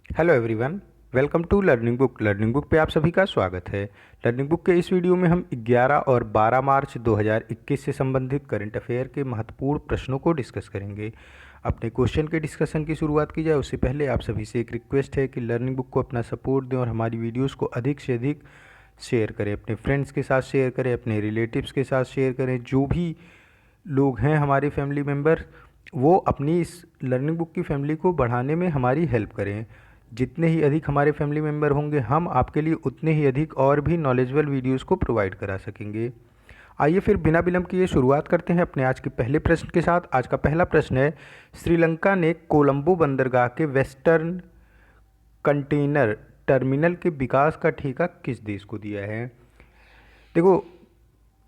Hello everyone. Welcome to learning book पे आप सभी का स्वागत है। लर्निंग बुक के इस वीडियो में हम 11 और 12 मार्च 2021 से संबंधित करंट अफेयर के महत्वपूर्ण प्रश्नों को डिस्कस करेंगे। अपने क्वेश्चन के डिस्कशन की शुरुआत की जाए उससे पहले आप सभी से एक रिक्वेस्ट है कि लर्निंग बुक को अपना सपोर्ट दें और हमारी वीडियोज़ को अधिक से अधिक शेयर करें, अपने फ्रेंड्स के साथ शेयर करें, अपने रिलेटिव्स के साथ शेयर करें। जो भी लोग हैं हमारे फैमिली मेम्बर, वो अपनी इस लर्निंग बुक की फैमिली को बढ़ाने में हमारी हेल्प करें। जितने ही अधिक हमारे फैमिली मेम्बर होंगे, हम आपके लिए उतने ही अधिक और भी नॉलेजेबल वीडियोस को प्रोवाइड करा सकेंगे। आइए फिर बिना विलंब किए शुरुआत करते हैं अपने आज के पहले प्रश्न के साथ। आज का पहला प्रश्न है, श्रीलंका ने कोलंबो बंदरगाह के वेस्टर्न कंटेनर टर्मिनल के विकास का ठेका किस देश को दिया है? देखो,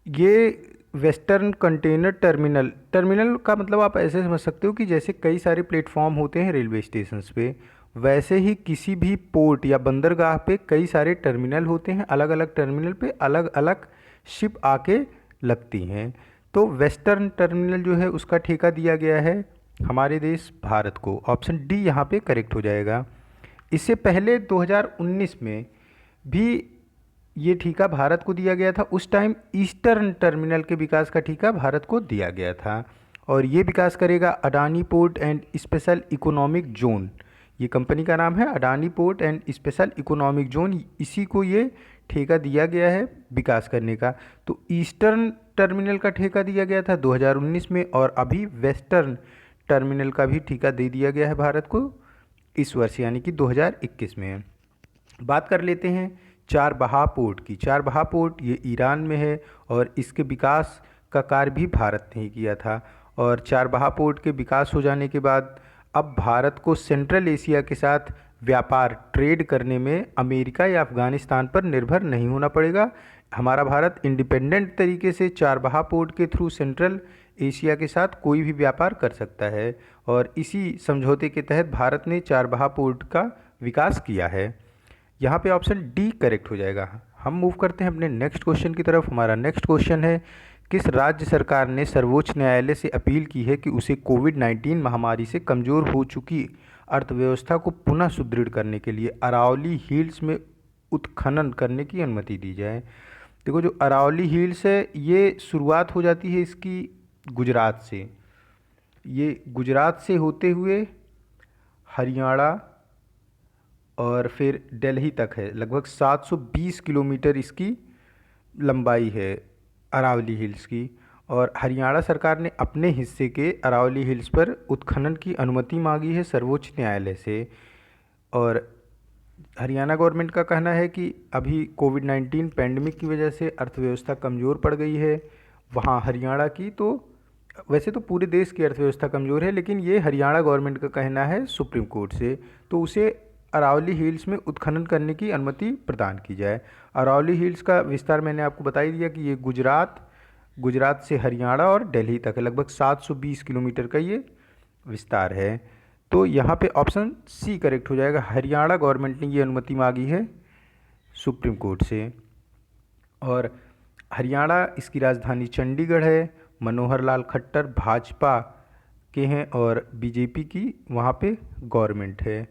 ये वेस्टर्न कंटेनर टर्मिनल टर्मिनल का मतलब आप ऐसे समझ सकते हो कि जैसे कई सारे प्लेटफॉर्म होते हैं रेलवे स्टेशंस पे, वैसे ही किसी भी पोर्ट या बंदरगाह पे कई सारे टर्मिनल होते हैं। अलग अलग टर्मिनल पे अलग अलग शिप आके लगती हैं। तो वेस्टर्न टर्मिनल जो है उसका ठेका दिया गया है हमारे देश भारत को। ऑप्शन डी यहाँ पे करेक्ट हो जाएगा। इससे पहले 2019 में भी ये ठेका भारत को दिया गया था। उस टाइम ईस्टर्न टर्मिनल के विकास का ठेका भारत को दिया गया था और ये विकास करेगा Adani port and special economic zone. ये कंपनी का नाम है Adani port and special economic zone, इसी को ये ठेका दिया गया है विकास करने का। तो ईस्टर्न टर्मिनल का ठेका दिया गया था 2019 में और अभी वेस्टर्न टर्मिनल का भी ठेका दे दिया गया है भारत को इस वर्ष यानी कि 2021 में। बात कर लेते हैं चारबहार पोर्ट की। चारबहार पोर्ट ये ईरान में है और इसके विकास का कार्य भी भारत ने ही किया था। और चारबहार पोर्ट के विकास हो जाने के बाद अब भारत को सेंट्रल एशिया के साथ व्यापार ट्रेड करने में अमेरिका या अफ़गानिस्तान पर निर्भर नहीं होना पड़ेगा। हमारा भारत इंडिपेंडेंट तरीके से चारबहार पोर्ट के थ्रू सेंट्रल एशिया के साथ कोई भी व्यापार कर सकता है और इसी समझौते के तहत भारत ने चारबहार पोर्ट का विकास किया है। यहाँ पे ऑप्शन डी करेक्ट हो जाएगा। हम मूव करते हैं अपने नेक्स्ट क्वेश्चन की तरफ। हमारा नेक्स्ट क्वेश्चन है, किस राज्य सरकार ने सर्वोच्च न्यायालय से अपील की है कि उसे कोविड-19 महामारी से कमज़ोर हो चुकी अर्थव्यवस्था को पुनः सुदृढ़ करने के लिए अरावली हिल्स में उत्खनन करने की अनुमति दी जाए? देखो, जो अरावली हिल्स है ये शुरुआत हो जाती है इसकी गुजरात से। ये गुजरात से होते हुए हरियाणा और फिर दिल्ली तक है। लगभग 720 किलोमीटर इसकी लंबाई है अरावली हिल्स की। और हरियाणा सरकार ने अपने हिस्से के अरावली हिल्स पर उत्खनन की अनुमति मांगी है सर्वोच्च न्यायालय से। और हरियाणा गवर्नमेंट का कहना है कि अभी कोविड-19 पैंडमिक की वजह से अर्थव्यवस्था कमज़ोर पड़ गई है वहाँ हरियाणा की। तो वैसे तो पूरे देश की अर्थव्यवस्था कमज़ोर है, लेकिन ये हरियाणा गवर्नमेंट का कहना है सुप्रीम कोर्ट से, तो उसे अरावली हिल्स में उत्खनन करने की अनुमति प्रदान की जाए। अरावली हिल्स का विस्तार मैंने आपको बता ही दिया कि ये गुजरात से हरियाणा और दिल्ली तक है। लगभग 720 किलोमीटर का ये विस्तार है। तो यहाँ पे ऑप्शन सी करेक्ट हो जाएगा। हरियाणा गवर्नमेंट ने ये अनुमति मांगी है सुप्रीम कोर्ट से। और हरियाणा, इसकी राजधानी चंडीगढ़ है। मनोहर लाल खट्टर भाजपा के हैं और बीजेपी की वहाँ पे गवर्नमेंट है।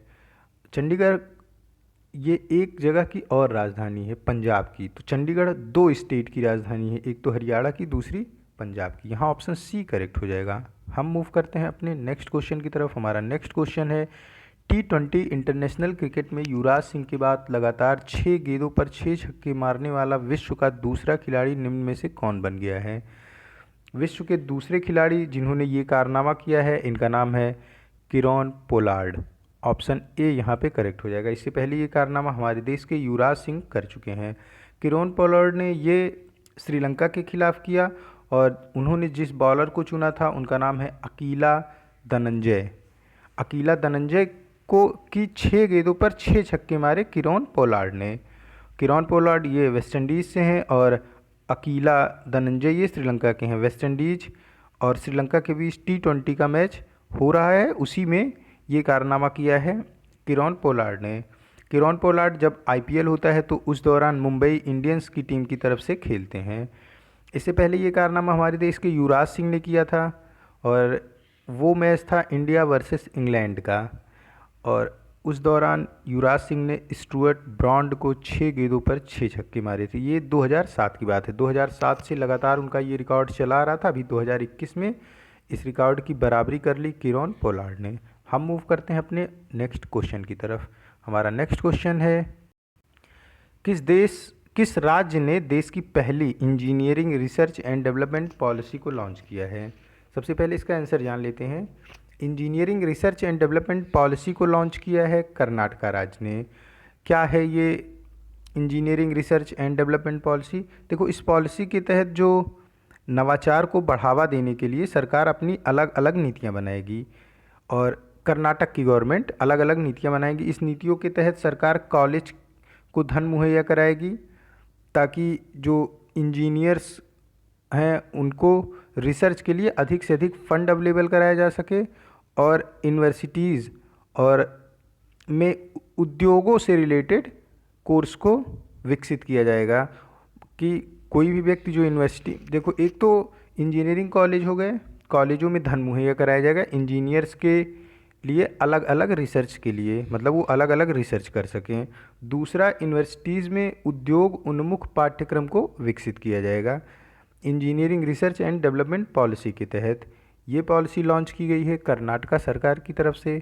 चंडीगढ़ ये एक जगह की और राजधानी है पंजाब की। तो चंडीगढ़ दो स्टेट की राजधानी है, एक तो हरियाणा की, दूसरी पंजाब की। यहाँ ऑप्शन सी करेक्ट हो जाएगा। हम मूव करते हैं अपने नेक्स्ट क्वेश्चन की तरफ। हमारा नेक्स्ट क्वेश्चन है, T20 इंटरनेशनल क्रिकेट में युवराज सिंह के बाद लगातार 6 गेंदों पर 6 छक्के मारने वाला विश्व का दूसरा खिलाड़ी निम्न में से कौन बन गया है? विश्व के दूसरे खिलाड़ी जिन्होंने ये कारनामा किया है, इनका नाम है किरोन पोलार्ड। ऑप्शन ए यहाँ पे करेक्ट हो जाएगा। इससे पहले ये कारनामा हमारे देश के युवराज सिंह कर चुके हैं। किरोन पोलार्ड ने ये श्रीलंका के खिलाफ किया और उन्होंने जिस बॉलर को चुना था उनका नाम है अकीला धनंजय। अकीला धनंजय को की 6 गेंदों पर 6 छक्के मारे किरोन पोलार्ड ने। किरोन पोलार्ड ये वेस्ट इंडीज़ से हैं और अकीला धनंजय ये श्रीलंका के हैं। वेस्ट इंडीज़ और श्रीलंका के बीच T20 का मैच हो रहा है, उसी में ये कारनामा किया है किरोन पोलार्ड ने। किरोन पोलार्ड जब IPL होता है तो उस दौरान मुंबई इंडियंस की टीम की तरफ से खेलते हैं। इससे पहले ये कारनामा हमारे देश के युवराज सिंह ने किया था और वो मैच था इंडिया वर्सेस इंग्लैंड का। और उस दौरान युवराज सिंह ने स्टुअर्ट ब्रॉड को 6 गेंदों पर 6 छक्के मारे थे। ये 2007 की बात है। 2007 से लगातार उनका ये रिकॉर्ड चला रहा था। अभी 2021 में इस रिकॉर्ड की बराबरी कर ली कीरोन पोलार्ड ने। हम मूव करते हैं अपने नेक्स्ट क्वेश्चन की तरफ। हमारा नेक्स्ट क्वेश्चन है, किस राज्य ने देश की पहली engineering research and development policy को लॉन्च किया है? सबसे पहले इसका आंसर जान लेते हैं। Engineering research and development policy को लॉन्च किया है कर्नाटका राज्य ने। क्या है ये engineering research and development policy? देखो, इस पॉलिसी के तहत जो नवाचार को बढ़ावा देने के लिए सरकार अपनी अलग अलग नीतियां बनाएगी और कर्नाटक की गवर्नमेंट अलग अलग नीतियां बनाएगी। इस नीतियों के तहत सरकार कॉलेज को धन मुहैया कराएगी ताकि जो इंजीनियर्स हैं उनको रिसर्च के लिए अधिक से अधिक फंड अवेलेबल कराया जा सके, और यूनिवर्सिटीज़ और में उद्योगों से रिलेटेड कोर्स को विकसित किया जाएगा कि कोई भी व्यक्ति जो यूनिवर्सिटी, देखो एक तो इंजीनियरिंग कॉलेज हो गए, कॉलेजों में धन मुहैया कराया जाएगा इंजीनियर्स के लिए अलग अलग रिसर्च के लिए, मतलब वो अलग अलग रिसर्च कर सकें। दूसरा, यूनिवर्सिटीज़ में उद्योग उन्मुख पाठ्यक्रम को विकसित किया जाएगा। Engineering research and development policy के तहत ये पॉलिसी लॉन्च की गई है कर्नाटका सरकार की तरफ से।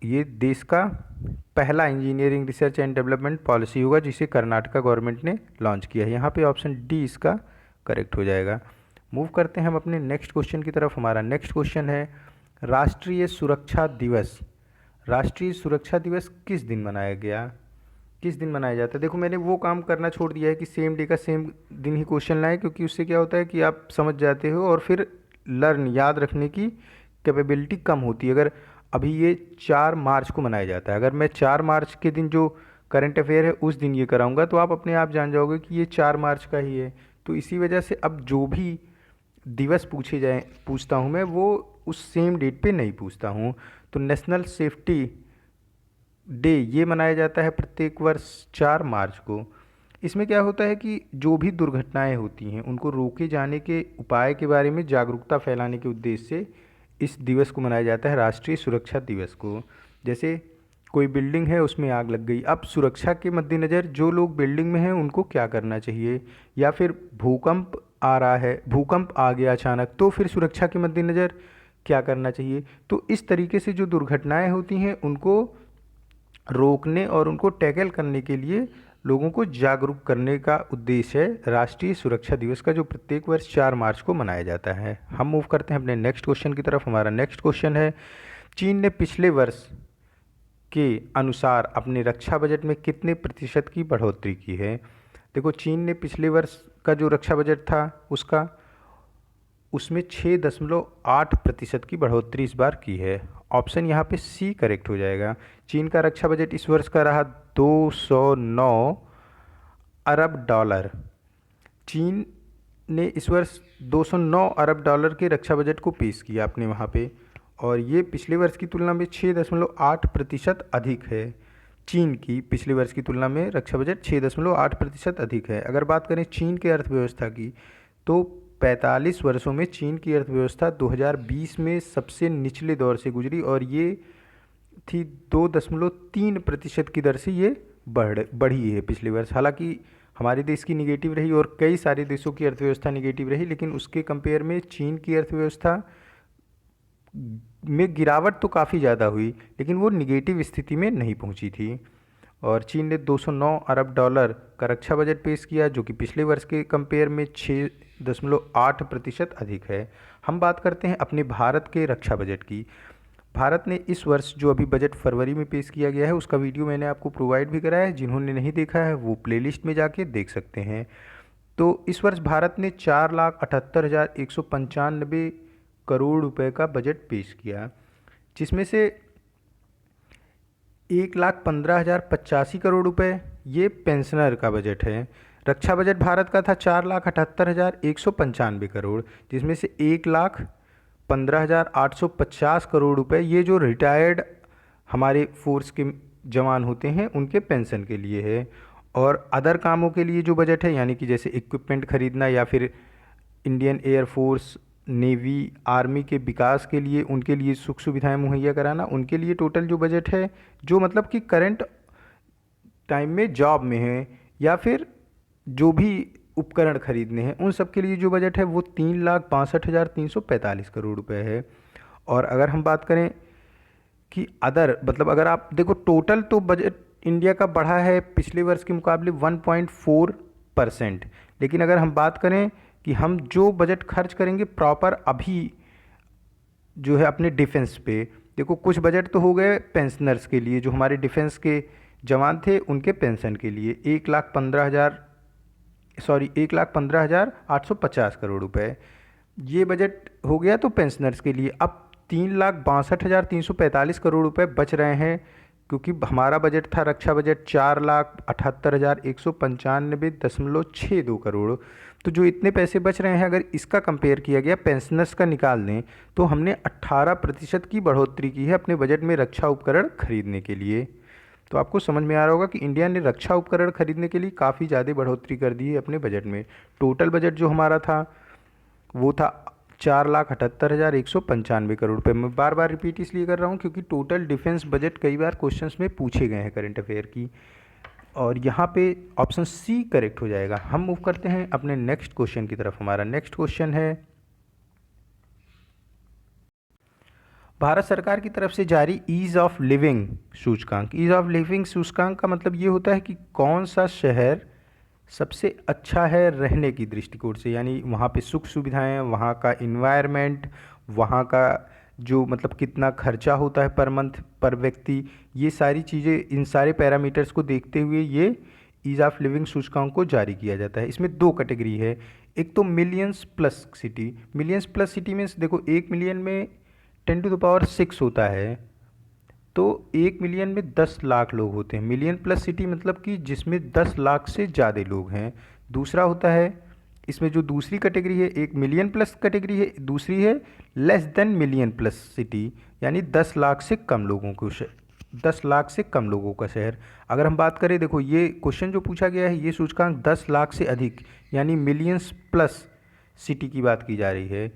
ये देश का पहला engineering research and development policy होगा जिसे कर्नाटका गवर्नमेंट ने लॉन्च किया है। यहाँ पे ऑप्शन डी इसका करेक्ट हो जाएगा। मूव करते हैं हम अपने नेक्स्ट क्वेश्चन की तरफ। हमारा नेक्स्ट क्वेश्चन है, राष्ट्रीय सुरक्षा दिवस। राष्ट्रीय सुरक्षा दिवस किस दिन मनाया गया, किस दिन मनाया जाता है? देखो, मैंने वो काम करना छोड़ दिया है कि सेम डे का सेम दिन ही क्वेश्चन लाएं, क्योंकि उससे क्या होता है कि आप समझ जाते हो और फिर याद रखने की कैपेबिलिटी कम होती है। अगर अभी ये 4 मार्च को मनाया जाता है, अगर मैं 4 मार्च के दिन जो करंट अफेयर है उस दिन ये कराऊंगा तो आप अपने आप जान जाओगे कि ये 4 मार्च का ही है। तो इसी वजह से अब जो भी दिवस पूछता हूँ मैं, वो उस सेम डेट पे नहीं पूछता हूँ। तो नेशनल सेफ्टी डे ये मनाया जाता है प्रत्येक वर्ष 4 मार्च को। इसमें क्या होता है कि जो भी दुर्घटनाएं होती हैं उनको रोके जाने के उपाय के बारे में जागरूकता फैलाने के उद्देश्य से इस दिवस को मनाया जाता है, राष्ट्रीय सुरक्षा दिवस को। जैसे कोई बिल्डिंग है उसमें आग लग गई, अब सुरक्षा के मद्देनज़र जो लोग बिल्डिंग में हैं उनको क्या करना चाहिए, या फिर भूकंप आ रहा है, भूकंप आ गया अचानक, तो फिर सुरक्षा के मद्देनज़र क्या करना चाहिए। तो इस तरीके से जो दुर्घटनाएं होती हैं उनको रोकने और उनको टैकल करने के लिए लोगों को जागरूक करने का उद्देश्य है राष्ट्रीय सुरक्षा दिवस का, जो प्रत्येक वर्ष 4 मार्च को मनाया जाता है। हम मूव करते हैं अपने नेक्स्ट क्वेश्चन की तरफ। हमारा नेक्स्ट क्वेश्चन है, चीन ने पिछले वर्ष के अनुसार अपने रक्षा बजट में कितने प्रतिशत की बढ़ोतरी की है? देखो, चीन ने पिछले वर्ष का जो रक्षा बजट था उसमें 6.8% की बढ़ोतरी इस बार की है। ऑप्शन यहाँ पे सी करेक्ट हो जाएगा। चीन का रक्षा बजट इस वर्ष का रहा 209 अरब डॉलर। चीन ने इस वर्ष 209 अरब डॉलर के रक्षा बजट को पेश किया अपने वहाँ पे, और ये पिछले वर्ष की तुलना में 6.8% अधिक है। चीन की पिछले वर्ष की तुलना में रक्षा बजट 6.8% अधिक है। अगर बात करें चीन की अर्थव्यवस्था की, तो 45 वर्षों में चीन की अर्थव्यवस्था 2020 में सबसे निचले दौर से गुजरी, और ये थी 2.3% की दर से ये बढ़ी है पिछले वर्ष। हालांकि हमारे देश की निगेटिव रही और कई सारे देशों की अर्थव्यवस्था निगेटिव रही, लेकिन उसके कंपेयर में चीन की अर्थव्यवस्था में गिरावट तो काफ़ी ज़्यादा हुई, लेकिन वो निगेटिव स्थिति में नहीं पहुंची थी। और चीन ने 209 अरब डॉलर का रक्षा बजट पेश किया, जो कि पिछले वर्ष के कंपेयर में 6.8% अधिक है। हम बात करते हैं अपने भारत के रक्षा बजट की। भारत ने इस वर्ष जो अभी बजट फरवरी में पेश किया गया है उसका वीडियो मैंने आपको प्रोवाइड भी कराया है, जिन्होंने नहीं देखा है वो प्लेलिस्ट में जाके देख सकते हैं। तो इस वर्ष भारत ने 4,78,195 करोड़ रुपए का बजट पेश किया, जिसमें से 1,15,085 करोड़ रुपए ये पेंशनर का बजट है। रक्षा बजट भारत का था 4,78,195 करोड़, जिसमें से 1,15,850 करोड़ रुपए ये जो रिटायर्ड हमारे फोर्स के जवान होते हैं उनके पेंशन के लिए है। और अदर कामों के लिए जो बजट है, यानी कि जैसे इक्विपमेंट खरीदना या फिर Indian air force navy army के विकास के लिए, उनके लिए सुख सुविधाएं मुहैया कराना, उनके लिए टोटल जो बजट है, जो मतलब कि करंट टाइम में जॉब में है या फिर जो भी उपकरण खरीदने हैं, उन सब के लिए जो बजट है वो 3,62,345 करोड़ रुपए है। और अगर हम बात करें कि अदर, मतलब अगर आप देखो टोटल तो बजट इंडिया का बढ़ा है पिछले वर्ष के मुकाबले 1.4%। लेकिन अगर हम बात करें कि हम जो बजट खर्च करेंगे प्रॉपर अभी जो है अपने डिफेंस पे, देखो कुछ बजट तो हो गए पेंशनर्स के लिए, जो हमारे डिफेंस के जवान थे उनके पेंशन के लिए 1,15,850 करोड़ रुपए, ये बजट हो गया तो पेंशनर्स के लिए। अब 3,62,345 करोड़ रुपए बच रहे हैं, क्योंकि हमारा बजट था रक्षा बजट 4,78,195.62 करोड़। तो जो इतने पैसे बच रहे हैं, अगर इसका कंपेयर किया गया पेंशनर्स का निकाल दें, तो हमने 18% की बढ़ोतरी की है अपने बजट में रक्षा उपकरण खरीदने के लिए। तो आपको समझ में आ रहा होगा कि इंडिया ने रक्षा उपकरण खरीदने के लिए काफ़ी ज़्यादा बढ़ोतरी कर दी है अपने बजट में। टोटल बजट जो हमारा था वो था 4,78,195 करोड़ रुपये। मैं बार बार रिपीट इसलिए कर रहा हूँ क्योंकि टोटल डिफेंस बजट कई बार क्वेश्चंस में पूछे गए हैं करंट अफेयर की, और यहाँ पे ऑप्शन सी करेक्ट हो जाएगा। हम मूव करते हैं अपने नेक्स्ट क्वेश्चन की तरफ। हमारा नेक्स्ट क्वेश्चन है, भारत सरकार की तरफ से जारी ईज़ ऑफ लिविंग सूचकांक। ईज़ ऑफ लिविंग सूचकांक का मतलब ये होता है कि कौन सा शहर सबसे अच्छा है रहने की दृष्टिकोण से, यानी वहाँ पे सुख सुविधाएं, वहाँ का इन्वायरमेंट, वहाँ का जो मतलब कितना खर्चा होता है पर मंथ पर व्यक्ति, ये सारी चीज़ें, इन सारे पैरामीटर्स को देखते हुए ये ईज़ ऑफ लिविंग सूचकांक को जारी किया जाता है। इसमें दो कैटेगरी है, एक तो millions plus city. Millions plus city means देखो 1 मिलियन में 10⁶ होता है, तो 1 मिलियन में 10 लाख लोग होते हैं। मिलियन प्लस सिटी मतलब कि जिसमें 10 लाख से ज़्यादा लोग हैं। दूसरा होता है, इसमें जो दूसरी कैटेगरी है, एक मिलियन प्लस कैटेगरी है, दूसरी है less than million plus city, यानी 10 लाख से कम लोगों को 10 लाख से कम लोगों का शहर। अगर हम बात करें, देखो ये क्वेश्चन जो पूछा गया है, ये सूचकांक 10 लाख से अधिक यानी मिलियंस प्लस सिटी की बात की जा रही है।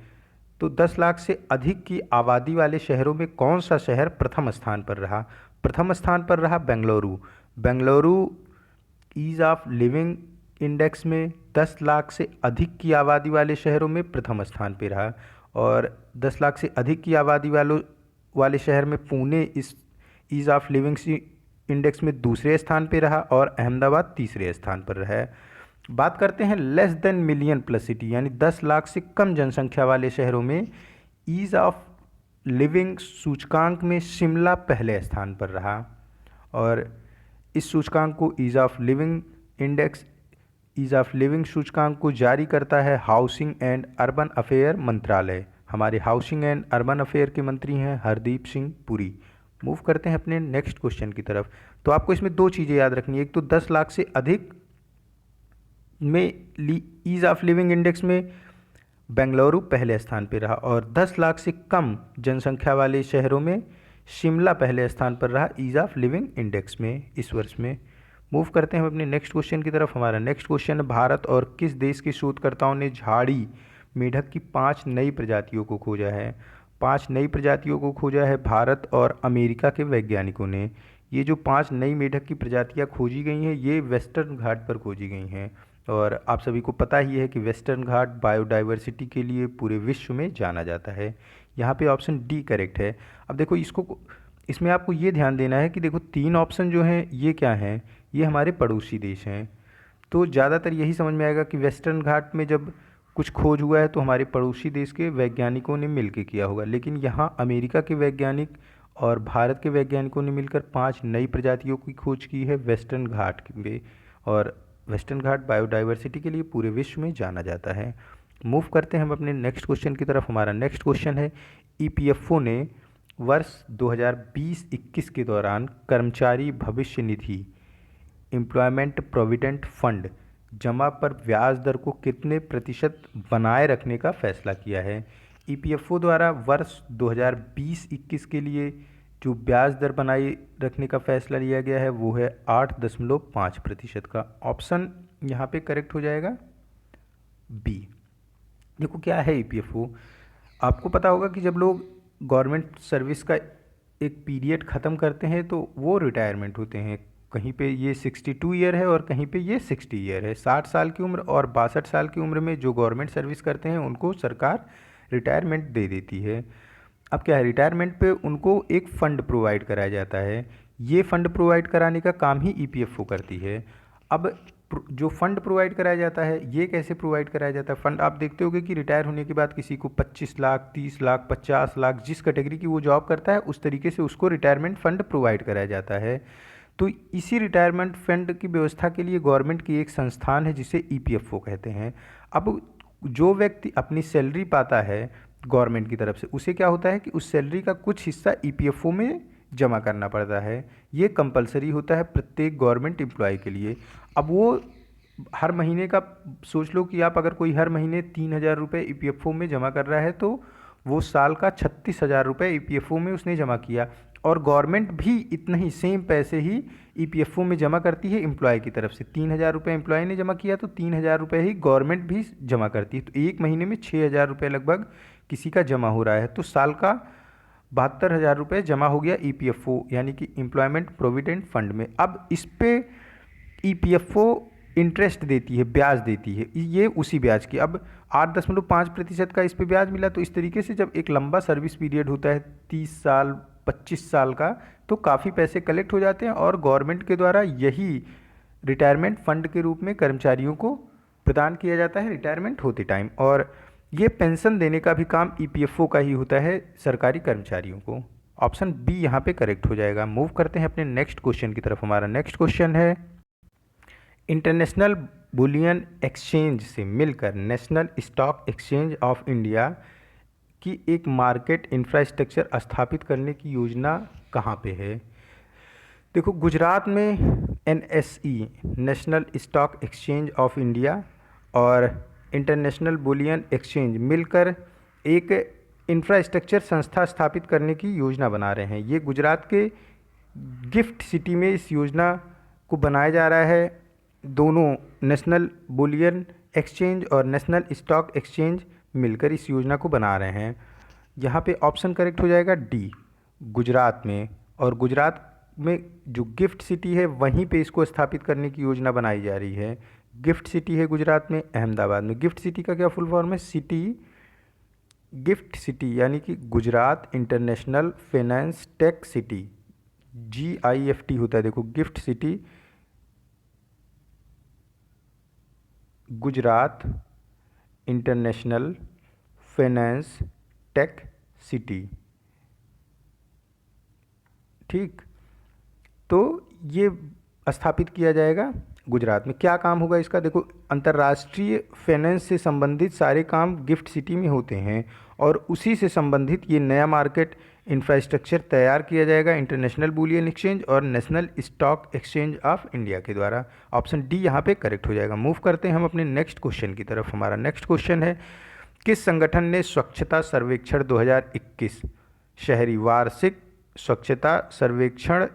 तो 10 लाख से अधिक की आबादी वाले शहरों में कौन सा शहर प्रथम स्थान पर रहा? प्रथम स्थान पर रहा Bengaluru. Bengaluru ease of living index में 10 लाख से अधिक की आबादी वाले शहरों में प्रथम स्थान पर रहा। और 10 लाख से अधिक की आबादी वाले शहर में पुणे इस ईज़ ऑफ लिविंग इंडेक्स में दूसरे स्थान पर रहा और अहमदाबाद तीसरे स्थान पर रहा है। बात करते हैं less than million plus city, यानी 10 लाख से कम जनसंख्या वाले शहरों में ईज़ ऑफ लिविंग सूचकांक में शिमला पहले स्थान पर रहा। और इस सूचकांक को ease of living index, ease of living सूचकांक को जारी करता है हाउसिंग एंड अर्बन अफेयर मंत्रालय। हमारे हाउसिंग एंड अर्बन अफेयर के मंत्री हैं हरदीप सिंह पुरी। मूव करते हैं अपने नेक्स्ट क्वेश्चन की तरफ। तो आपको इसमें दो चीज़ें याद रखनी है, एक तो 10 लाख से अधिक में ईज़ ऑफ लिविंग इंडेक्स में बेंगलुरु पहले स्थान पर रहा, और 10 लाख से कम जनसंख्या वाले शहरों में शिमला पहले स्थान पर रहा ईज़ ऑफ लिविंग इंडेक्स में इस वर्ष में। मूव करते हैं हम अपने नेक्स्ट क्वेश्चन की तरफ। हमारा नेक्स्ट क्वेश्चन है, भारत और किस देश के शोधकर्ताओं ने झाड़ी मेढक की 5 नई प्रजातियों को खोजा है? 5 नई प्रजातियों को खोजा है भारत और अमेरिका के वैज्ञानिकों ने। ये जो 5 नई मेढक की प्रजातियाँ खोजी गई हैं, ये वेस्टर्न घाट पर खोजी गई हैं। और आप सभी को पता ही है कि वेस्टर्न घाट बायोडाइवर्सिटी के लिए पूरे विश्व में जाना जाता है। यहाँ पे ऑप्शन डी करेक्ट है। अब देखो इसमें आपको ये ध्यान देना है कि देखो 3 ऑप्शन जो हैं ये क्या हैं, ये हमारे पड़ोसी देश हैं। तो ज़्यादातर यही समझ में आएगा कि वेस्टर्न घाट में जब कुछ खोज हुआ है तो हमारे पड़ोसी देश के वैज्ञानिकों ने मिलकर किया होगा। लेकिन यहाँ अमेरिका के वैज्ञानिक और भारत के वैज्ञानिकों ने मिलकर 5 नई प्रजातियों की खोज की है वेस्टर्न घाट में। और वेस्टर्न घाट बायोडाइवर्सिटी के लिए पूरे विश्व में जाना जाता है। मूव करते हैं हम अपने नेक्स्ट क्वेश्चन की तरफ। हमारा नेक्स्ट क्वेश्चन है, ईपीएफओ ने वर्ष 2020-21 के दौरान कर्मचारी भविष्य निधि एम्प्लॉयमेंट प्रोविडेंट फंड जमा पर ब्याज दर को कितने प्रतिशत बनाए रखने का फैसला किया है? ईपीएफओ द्वारा वर्ष 2020-21 के लिए जो ब्याज दर बनाए रखने का फैसला लिया गया है वो है 8.5% का। ऑप्शन यहाँ पे करेक्ट हो जाएगा बी। देखो क्या है ईपीएफओ। आपको पता होगा कि जब लोग गवर्नमेंट सर्विस का एक पीरियड ख़त्म करते हैं तो वो रिटायरमेंट होते हैं। कहीं पे ये 62 ईयर है और कहीं पे ये 60 ईयर है। 60 साल की उम्र और 62 साल की उम्र में जो गवर्नमेंट सर्विस करते हैं उनको सरकार रिटायरमेंट दे देती है। अब क्या है, रिटायरमेंट पे उनको एक फ़ंड प्रोवाइड कराया जाता है। ये फ़ंड प्रोवाइड कराने का काम ही ईपीएफओ करती है। अब जो फ़ंड प्रोवाइड कराया जाता है ये कैसे प्रोवाइड कराया जाता है फ़ंड, आप देखते होंगे कि रिटायर होने के बाद किसी को 25 लाख, 30 लाख, 50 लाख, जिस कैटेगरी की वो जॉब करता है उस तरीके से उसको रिटायरमेंट फ़ंड प्रोवाइड कराया जाता है। तो इसी रिटायरमेंट फंड की व्यवस्था के लिए गवर्नमेंट की एक संस्थान है जिसे ईपीएफओ कहते हैं। अब जो व्यक्ति अपनी सैलरी पाता है गवर्नमेंट की तरफ से, उसे क्या होता है कि उस सैलरी का कुछ हिस्सा ईपीएफओ में जमा करना पड़ता है। ये कंपलसरी होता है प्रत्येक गवर्नमेंट एम्प्लॉय के लिए। अब वो हर महीने का सोच लो कि आप अगर कोई हर महीने 3,000 रुपये ईपीएफओ में जमा कर रहा है तो वो साल का 36,000 रुपये ईपीएफओ में उसने जमा किया। और गवर्नमेंट भी इतना ही सेम पैसे ही ईपीएफओ में जमा करती है एम्प्लॉय की तरफ से। 3,000 रुपये एम्प्लॉय ने जमा किया तो 3,000 रुपये ही गवर्नमेंट भी जमा करती है। तो एक महीने में 6,000 रुपये लगभग किसी का जमा हो रहा है। तो साल का 72,000 रुपये जमा हो गया ईपीएफओ यानी कि एम्प्लॉयमेंट प्रोविडेंट फंड में। अब इस पे ईपीएफओ इंटरेस्ट देती है, ब्याज देती है, ये उसी ब्याज की। अब 8.5% का इस पे ब्याज मिला। तो इस तरीके से जब एक लंबा सर्विस पीरियड होता है 30 साल 25 साल का, तो काफ़ी पैसे कलेक्ट हो जाते हैं और गवर्नमेंट के द्वारा यही रिटायरमेंट फंड के रूप में कर्मचारियों को प्रदान किया जाता है रिटायरमेंट होते टाइम। और ये पेंशन देने का भी काम ईपीएफओ का ही होता है सरकारी कर्मचारियों को। ऑप्शन बी यहाँ पे करेक्ट हो जाएगा। मूव करते हैं अपने नेक्स्ट क्वेश्चन की तरफ। हमारा नेक्स्ट क्वेश्चन है, इंटरनेशनल बुलियन एक्सचेंज से मिलकर national stock exchange of India की एक मार्केट इंफ्रास्ट्रक्चर स्थापित करने की योजना कहाँ पे है। देखो, गुजरात में NSE national stock exchange of India और इंटरनेशनल बुलियन एक्सचेंज मिलकर एक इंफ्रास्ट्रक्चर संस्था स्थापित करने की योजना बना रहे हैं। ये गुजरात के गिफ्ट सिटी में इस योजना को बनाया जा रहा है। दोनों नेशनल बुलियन एक्सचेंज और नेशनल स्टॉक एक्सचेंज मिलकर इस योजना को बना रहे हैं। यहाँ पे ऑप्शन करेक्ट हो जाएगा डी, गुजरात में। और गुजरात में जो गिफ्ट सिटी है वहीं पे इसको स्थापित करने की योजना बनाई जा रही है। गिफ्ट सिटी है गुजरात में, अहमदाबाद में। गिफ्ट सिटी का क्या फुल फॉर्म है, सिटी गिफ्ट सिटी यानी कि Gujarat international finance tech city, GIFT होता है। देखो, gift city Gujarat international finance tech city. ठीक, तो ये स्थापित किया जाएगा गुजरात में। क्या काम होगा इसका, देखो, अंतर्राष्ट्रीय फाइनेंस से संबंधित सारे काम गिफ्ट सिटी में होते हैं और उसी से संबंधित ये नया मार्केट इंफ्रास्ट्रक्चर तैयार किया जाएगा इंटरनेशनल बुलियन एक्सचेंज और national stock exchange of India के द्वारा। ऑप्शन डी यहाँ पे करेक्ट हो जाएगा। मूव करते हैं हम अपने नेक्स्ट क्वेश्चन की तरफ। हमारा नेक्स्ट क्वेश्चन है, किस संगठन ने स्वच्छता सर्वेक्षण 2021 शहरी वार्षिक स्वच्छता सर्वेक्षण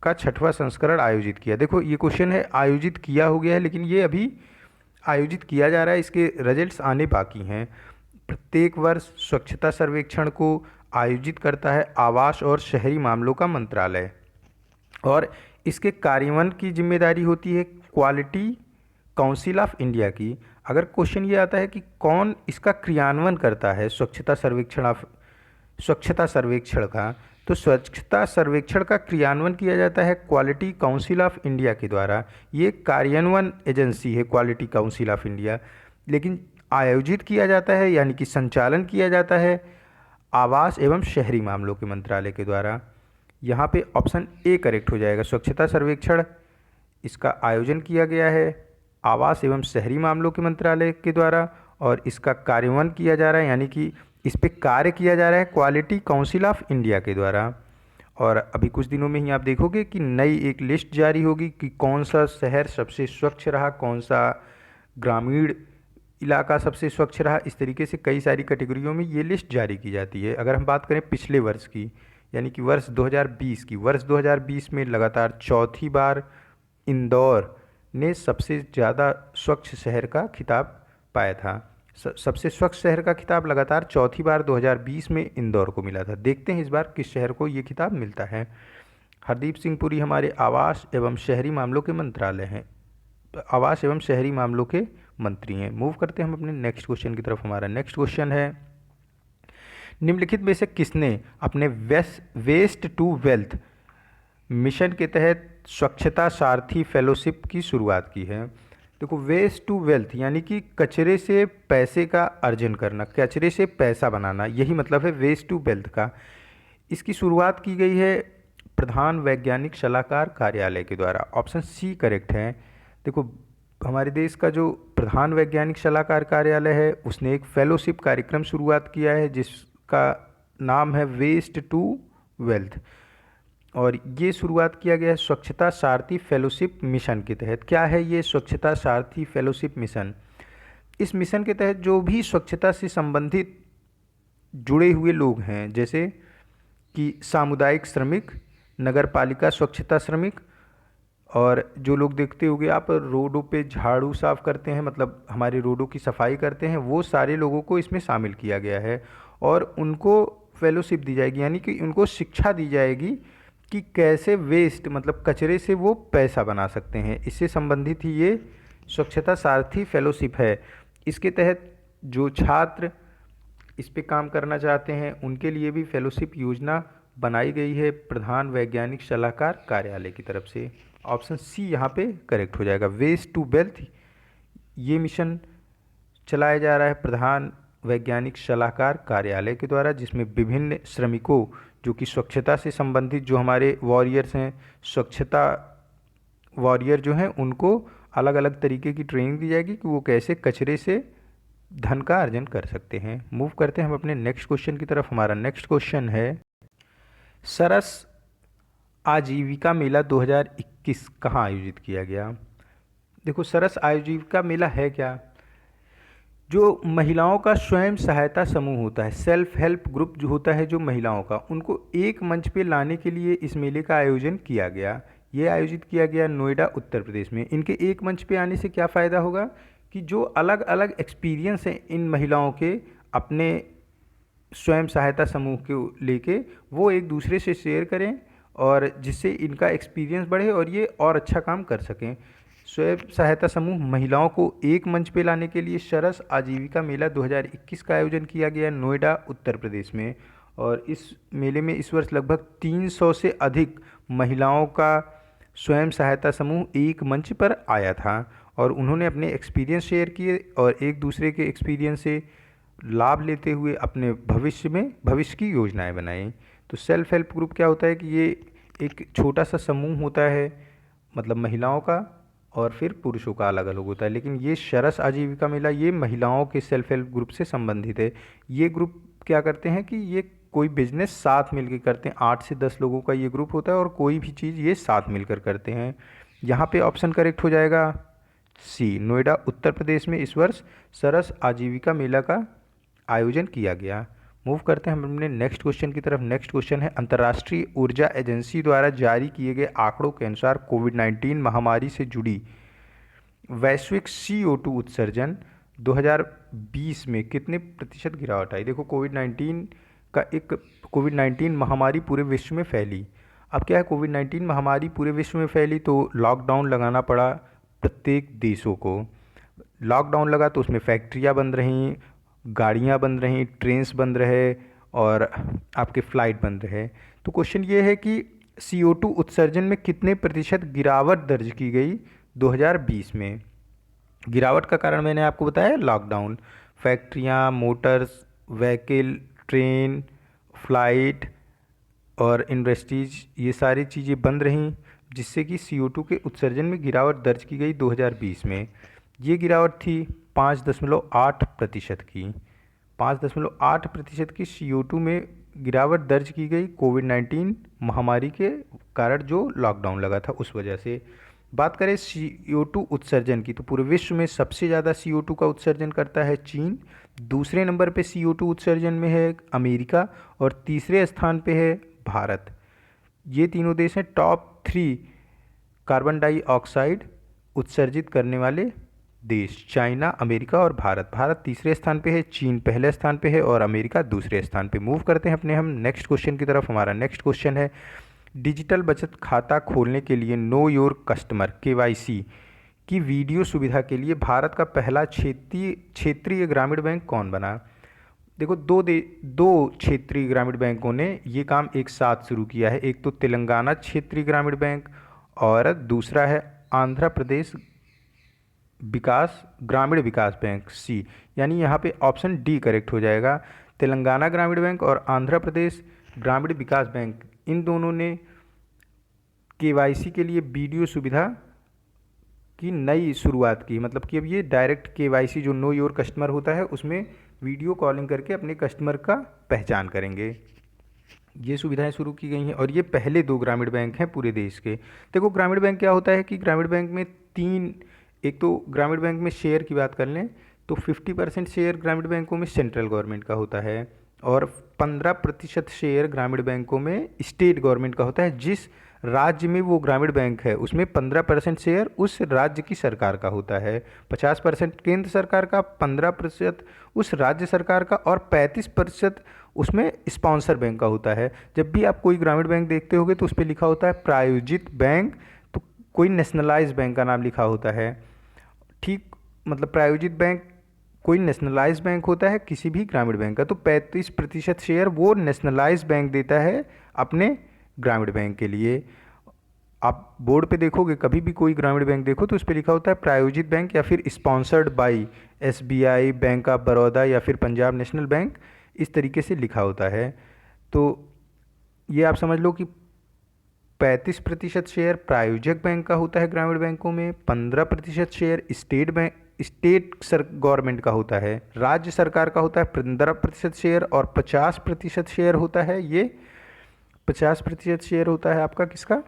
का 6वां संस्करण आयोजित किया। देखो, ये क्वेश्चन है आयोजित किया हो गया है, लेकिन ये अभी आयोजित किया जा रहा है, इसके रिजल्ट्स आने बाकी हैं। प्रत्येक वर्ष स्वच्छता सर्वेक्षण को आयोजित करता है आवास और शहरी मामलों का मंत्रालय और इसके कार्यान्वयन की जिम्मेदारी होती है क्वालिटी काउंसिल ऑफ इंडिया की। अगर क्वेश्चन ये आता है कि कौन इसका क्रियान्वयन करता है स्वच्छता सर्वेक्षण का, तो स्वच्छता सर्वेक्षण का क्रियान्वयन किया जाता है क्वालिटी काउंसिल ऑफ इंडिया के द्वारा। ये कार्यान्वयन एजेंसी है क्वालिटी काउंसिल ऑफ इंडिया, लेकिन आयोजित किया जाता है यानी कि संचालन किया जाता है आवास एवं शहरी मामलों के मंत्रालय के द्वारा। यहाँ पे ऑप्शन ए करेक्ट हो जाएगा। स्वच्छता सर्वेक्षण इसका आयोजन किया गया है आवास एवं शहरी मामलों के मंत्रालय के द्वारा और इसका कार्यान्वयन किया जा रहा है यानी कि इस पे कार्य किया जा रहा है क्वालिटी काउंसिल ऑफ इंडिया के द्वारा। और अभी कुछ दिनों में ही आप देखोगे कि नई एक लिस्ट जारी होगी कि कौन सा शहर सबसे स्वच्छ रहा, कौन सा ग्रामीण इलाका सबसे स्वच्छ रहा। इस तरीके से कई सारी कैटेगरियों में ये लिस्ट जारी की जाती है। अगर हम बात करें पिछले वर्ष की यानी कि वर्ष 2020 की, वर्ष 2020 में लगातार चौथी बार इंदौर ने सबसे ज़्यादा स्वच्छ शहर का खिताब पाया था। सबसे स्वच्छ शहर का खिताब लगातार चौथी बार 2020 में इंदौर को मिला था। देखते हैं इस बार किस शहर को ये खिताब मिलता है। हरदीप सिंह पुरी हमारे आवास एवं शहरी मामलों के मंत्रालय हैं, आवास एवं शहरी मामलों के मंत्री हैं। मूव करते हैं हम अपने नेक्स्ट क्वेश्चन की तरफ। हमारा नेक्स्ट क्वेश्चन है, निम्नलिखित में से किसने अपने वेस्ट टू वेल्थ मिशन के तहत स्वच्छता सारथी फेलोशिप की शुरुआत की है? देखो, वेस्ट टू वेल्थ यानी कि कचरे से पैसे का अर्जन करना, कचरे से पैसा बनाना, यही मतलब है वेस्ट टू वेल्थ का। इसकी शुरुआत की गई है प्रधान वैज्ञानिक सलाहकार कार्यालय के द्वारा। ऑप्शन सी करेक्ट है। देखो, हमारे देश का जो प्रधान वैज्ञानिक सलाहकार कार्यालय है उसने एक फेलोशिप कार्यक्रम शुरुआत किया है जिसका नाम है वेस्ट टू वेल्थ, और ये शुरुआत किया गया है स्वच्छता सारथी फेलोशिप मिशन के तहत। क्या है ये स्वच्छता सारथी फेलोशिप मिशन? इस मिशन के तहत जो भी स्वच्छता से संबंधित जुड़े हुए लोग हैं, जैसे कि सामुदायिक श्रमिक, नगर पालिका स्वच्छता श्रमिक, और जो लोग देखते होंगे आप रोडों पे झाड़ू साफ करते हैं, मतलब हमारे रोडों की सफाई करते हैं, वो सारे लोगों को इसमें शामिल किया गया है और उनको फेलोशिप दी जाएगी, यानी कि उनको शिक्षा दी जाएगी कि कैसे वेस्ट मतलब कचरे से वो पैसा बना सकते हैं। इससे संबंधित ही ये स्वच्छता सारथी फेलोशिप है। इसके तहत जो छात्र इस पे काम करना चाहते हैं उनके लिए भी फेलोशिप योजना बनाई गई है प्रधान वैज्ञानिक सलाहकार कार्यालय की तरफ से। ऑप्शन सी यहाँ पे करेक्ट हो जाएगा। वेस्ट टू वेल्थ ये मिशन चलाया जा रहा है प्रधान वैज्ञानिक सलाहकार कार्यालय के द्वारा, जिसमें विभिन्न श्रमिकों जो कि स्वच्छता से संबंधित जो हमारे वॉरियर्स हैं, स्वच्छता वॉरियर जो हैं, उनको अलग अलग तरीके की ट्रेनिंग दी जाएगी कि वो कैसे कचरे से धन का अर्जन कर सकते हैं। मूव करते हैं हम अपने नेक्स्ट क्वेश्चन की तरफ। हमारा नेक्स्ट क्वेश्चन है, सरस आजीविका मेला 2021 कहाँ आयोजित किया गया? देखो, सरस आजीविका मेला है क्या? जो महिलाओं का स्वयं सहायता समूह होता है, सेल्फ हेल्प ग्रुप जो होता है जो महिलाओं का, उनको एक मंच पे लाने के लिए इस मेले का आयोजन किया गया। ये आयोजित किया गया नोएडा उत्तर प्रदेश में। इनके एक मंच पे आने से क्या फ़ायदा होगा कि जो अलग अलग एक्सपीरियंस हैं इन महिलाओं के अपने स्वयं सहायता समूह को लेके, वो एक दूसरे से शेयर करें और जिससे इनका एक्सपीरियंस बढ़े और ये और अच्छा काम कर सकें। स्वयं सहायता समूह महिलाओं को एक मंच पे लाने के लिए सरस आजीविका मेला 2021 का आयोजन किया गया नोएडा उत्तर प्रदेश में, और इस मेले में इस वर्ष लगभग 300 से अधिक महिलाओं का स्वयं सहायता समूह एक मंच पर आया था और उन्होंने अपने एक्सपीरियंस शेयर किए और एक दूसरे के एक्सपीरियंस से लाभ लेते हुए अपने भविष्य की योजनाएं बनाई। तो सेल्फ हेल्प ग्रुप क्या होता है कि ये एक छोटा सा समूह होता है, मतलब महिलाओं का और फिर पुरुषों का अलग अलग होता है, लेकिन ये सरस आजीविका मेला ये महिलाओं के सेल्फ हेल्प ग्रुप से संबंधित है। ये ग्रुप क्या करते हैं कि ये कोई बिजनेस साथ मिलकर करते हैं। 8 से 10 लोगों का ये ग्रुप होता है और कोई भी चीज़ ये साथ मिलकर करते हैं। यहाँ पे ऑप्शन करेक्ट हो जाएगा सी, नोएडा उत्तर प्रदेश में इस वर्ष सरस आजीविका मेला का आयोजन किया गया। मूव करते हैं हम अपने नेक्स्ट क्वेश्चन की तरफ। नेक्स्ट क्वेश्चन है, अंतर्राष्ट्रीय ऊर्जा एजेंसी द्वारा जारी किए गए आंकड़ों के अनुसार कोविड-19 महामारी से जुड़ी वैश्विक CO2 उत्सर्जन 2020 में कितने प्रतिशत गिरावट आई? देखो, कोविड-19 महामारी पूरे विश्व में फैली। अब क्या है, कोविड-19 महामारी पूरे विश्व में फैली तो लॉकडाउन लगाना पड़ा प्रत्येक देशों को। लॉकडाउन लगा तो उसमें फैक्ट्रियाँ बंद रहीं, गाड़ियाँ बंद रहीं, ट्रेन्स बंद रहे और आपके फ़्लाइट बंद रहे। तो क्वेश्चन ये है कि CO2 उत्सर्जन में कितने प्रतिशत गिरावट दर्ज की गई 2020 में? गिरावट का कारण मैंने आपको बताया, लॉकडाउन, फैक्ट्रियाँ, मोटर्स, व्हीकल, ट्रेन, फ़्लाइट और इंडस्ट्रीज, ये सारी चीज़ें बंद रहीं, जिससे कि CO2 के उत्सर्जन में गिरावट दर्ज की गई 2020 में। ये गिरावट थी 5.8% की। 5.8% की CO2 में गिरावट दर्ज की गई कोविड-19 महामारी के कारण जो लॉकडाउन लगा था उस वजह से। बात करें CO2 उत्सर्जन की तो पूरे विश्व में सबसे ज़्यादा CO2 का उत्सर्जन करता है चीन, दूसरे नंबर पे CO2 उत्सर्जन में है अमेरिका और तीसरे स्थान पे है भारत। ये तीनों देश हैं टॉप 3 कार्बन डाइऑक्साइड उत्सर्जित करने वाले देश, चाइना, अमेरिका और भारत। भारत तीसरे स्थान पे है, चीन पहले स्थान पे है और अमेरिका दूसरे स्थान पे। मूव करते हैं अपने हम नेक्स्ट क्वेश्चन की तरफ। हमारा नेक्स्ट क्वेश्चन है, डिजिटल बचत खाता खोलने के लिए नो योर कस्टमर केवाईसी की वीडियो सुविधा के लिए भारत का पहला क्षेत्रीय ग्रामीण बैंक कौन बना? देखो, दो क्षेत्रीय ग्रामीण बैंकों ने ये काम एक साथ शुरू किया है। एक तो तेलंगाना क्षेत्रीय ग्रामीण बैंक और दूसरा है आंध्र प्रदेश ग्रामीण विकास बैंक, सी। यानी यहाँ पे ऑप्शन डी करेक्ट हो जाएगा। तेलंगाना ग्रामीण बैंक और आंध्र प्रदेश ग्रामीण विकास बैंक, इन दोनों ने केवाईसी के लिए वीडियो सुविधा की नई शुरुआत की। मतलब कि अब ये डायरेक्ट केवाईसी जो नो योर कस्टमर होता है उसमें वीडियो कॉलिंग करके अपने कस्टमर का पहचान करेंगे। ये सुविधाएं शुरू की गई हैं और ये पहले दो ग्रामीण बैंक हैं पूरे देश के। देखो, ग्रामीण बैंक क्या होता है कि ग्रामीण बैंक में एक तो ग्रामीण बैंक में शेयर की बात कर लें तो 50% शेयर ग्रामीण बैंकों में सेंट्रल गवर्नमेंट का होता है और 15% शेयर ग्रामीण बैंकों में स्टेट गवर्नमेंट का होता है। जिस राज्य में वो ग्रामीण बैंक है उसमें 15% शेयर उस राज्य की सरकार का होता है, 50% केंद्र सरकार का, 15% उस राज्य सरकार का और 35% उसमें स्पॉन्सर बैंक का होता है। जब भी आप कोई ग्रामीण बैंक देखते होगे तो उस पर लिखा होता है प्रायोजित बैंक, तो कोई नेशनलाइज बैंक का नाम लिखा होता है। ठीक, मतलब प्रायोजित बैंक कोई नेशनलाइज बैंक होता है किसी भी ग्रामीण बैंक का, तो 35% शेयर वो नेशनलाइज बैंक देता है अपने ग्रामीण बैंक के लिए। आप बोर्ड पे देखोगे कभी भी कोई ग्रामीण बैंक देखो तो उस पर लिखा होता है प्रायोजित बैंक या फिर sponsored by SBI, bank of Baroda या फिर पंजाब नेशनल बैंक, इस तरीके से लिखा होता है। तो ये आप समझ लो कि 35% शेयर प्रायोजक बैंक का होता है ग्रामीण बैंकों में, 15% शेयर स्टेट गवर्नमेंट का होता है, राज्य सरकार का होता है 15% शेयर और 50% शेयर होता है 50% शेयर होता है आपका किसका?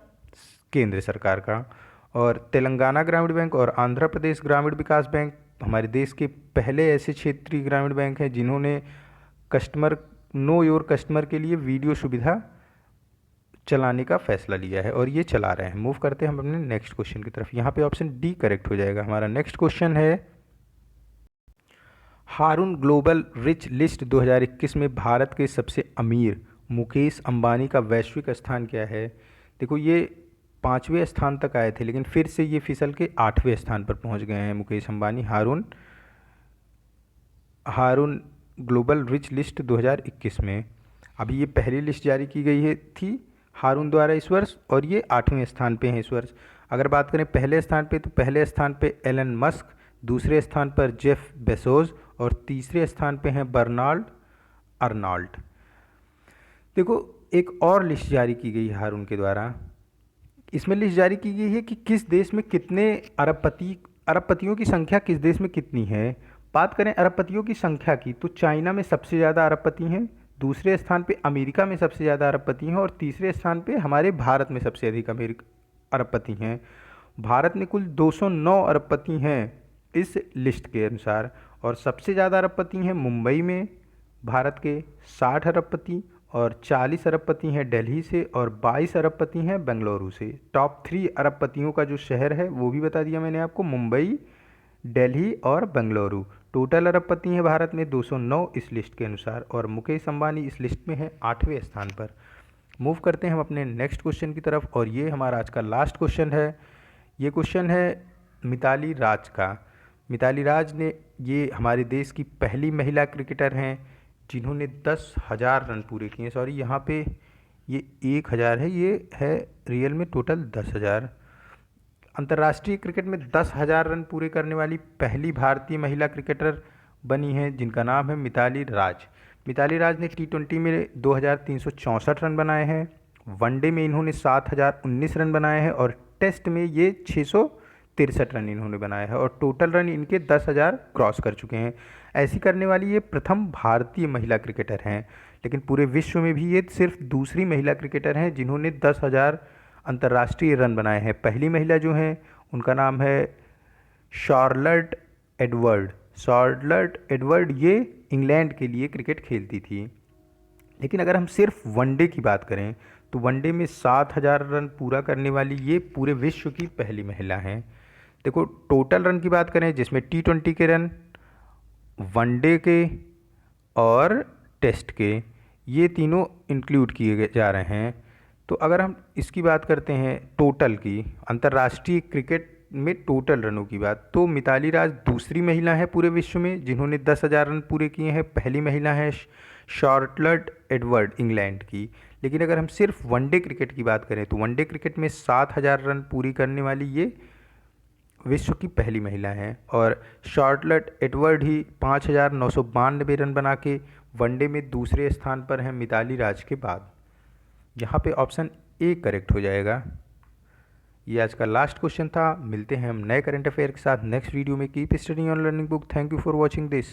केंद्र सरकार का। और तेलंगाना ग्रामीण बैंक और आंध्र प्रदेश ग्रामीण विकास बैंक हमारे देश के पहले ऐसे क्षेत्रीय ग्रामीण बैंक हैं जिन्होंने नो योर कस्टमर के लिए वीडियो सुविधा चलाने का फैसला लिया है और ये चला रहे हैं। मूव करते हैं हम अपने नेक्स्ट क्वेश्चन की तरफ। यहाँ पे ऑप्शन डी करेक्ट हो जाएगा। हमारा नेक्स्ट क्वेश्चन है, हारून ग्लोबल रिच लिस्ट 2021 में भारत के सबसे अमीर मुकेश अंबानी का वैश्विक स्थान क्या है? देखो, ये 5वें स्थान तक आए थे लेकिन फिर से ये फिसल के 8वें स्थान पर पहुंच गए हैं मुकेश अंबानी। हारून ग्लोबल रिच लिस्ट 2021 में। अभी ये पहली लिस्ट जारी की गई थी हारून द्वारा इस वर्ष और ये 8वें स्थान पे हैं इस वर्ष। अगर बात करें पहले स्थान पे तो पहले स्थान पे एलन मस्क, दूसरे स्थान पर जेफ बेजोस और तीसरे स्थान पे हैं बर्नार्ड अर्नॉल्ट। देखो, एक और लिस्ट जारी की गई है हारून के द्वारा। इसमें लिस्ट जारी की गई है कि किस देश में कितने अरबपतियों की संख्या किस देश में कितनी है। बात करें अरबपतियों की संख्या की तो चाइना में सबसे ज़्यादा अरबपति हैं, दूसरे स्थान पे अमेरिका में सबसे ज़्यादा अरबपति हैं और तीसरे स्थान पे हमारे भारत में सबसे अधिक अरबपति हैं। भारत में कुल 209 अरबपति हैं इस लिस्ट के अनुसार और सबसे ज़्यादा अरबपति हैं मुंबई में भारत के 60 अरबपति और 40 अरबपति हैं दिल्ली से और 22 अरबपति हैं बेंगलुरु से। टॉप 3 अरबपतियों का जो शहर है वो भी बता दिया मैंने आपको, मुंबई, दिल्ली और बेंगलुरु। टोटल अरबपति हैं भारत में 209 इस लिस्ट के अनुसार और मुकेश अंबानी इस लिस्ट में है 8वें स्थान पर। मूव करते हैं हम अपने नेक्स्ट क्वेश्चन की तरफ और ये हमारा आज का लास्ट क्वेश्चन है। ये क्वेश्चन है मिताली राज का। मिताली राज ने ये हमारे देश की पहली महिला क्रिकेटर हैं जिन्होंने 10,000 रन पूरे किए। सॉरी, यहाँ पे ये 1,000 है, ये है रियल में टोटल 10,000। अंतर्राष्ट्रीय क्रिकेट में 10,000 रन पूरे करने वाली पहली भारतीय महिला क्रिकेटर बनी हैं जिनका नाम है मिताली राज। मिताली राज ने T20 में 2,364 रन बनाए हैं, वनडे में इन्होंने 7,019 रन बनाए हैं और टेस्ट में ये 663 रन इन्होंने बनाए हैं और टोटल रन इनके 10,000 क्रॉस कर चुके हैं। ऐसी करने वाली ये प्रथम भारतीय महिला क्रिकेटर हैं, लेकिन पूरे विश्व में भी ये सिर्फ दूसरी महिला क्रिकेटर हैं जिन्होंने 10,000 अंतर्राष्ट्रीय रन बनाए हैं। पहली महिला जो हैं उनका नाम है शार्लट एडवर्ड। ये इंग्लैंड के लिए क्रिकेट खेलती थी। लेकिन अगर हम सिर्फ वनडे की बात करें तो वनडे में 7,000 रन पूरा करने वाली ये पूरे विश्व की पहली महिला हैं। देखो टोटल रन की बात करें जिसमें T20 के रन, वनडे के और टेस्ट के, ये तीनों इंक्लूड किए जा रहे हैं। तो अगर हम इसकी बात करते हैं टोटल की, अंतर्राष्ट्रीय क्रिकेट में टोटल रनों की बात, तो मिताली राज दूसरी महिला है पूरे विश्व में जिन्होंने 10,000 रन पूरे किए हैं। पहली महिला है शार्लट एडवर्ड इंग्लैंड की। लेकिन अगर हम सिर्फ वनडे क्रिकेट की बात करें तो वनडे क्रिकेट में 7,000 रन पूरी करने वाली ये विश्व की पहली महिला हैं। और शार्लट एडवर्ड ही 5,992 रन बना के वनडे में दूसरे स्थान पर हैं मिताली राज के बाद। यहाँ पे ऑप्शन ए करेक्ट हो जाएगा। ये आज का लास्ट क्वेश्चन था। मिलते हैं हम नए करंट अफेयर के साथ नेक्स्ट वीडियो में। Keep studying on learning book. Thank you for watching this.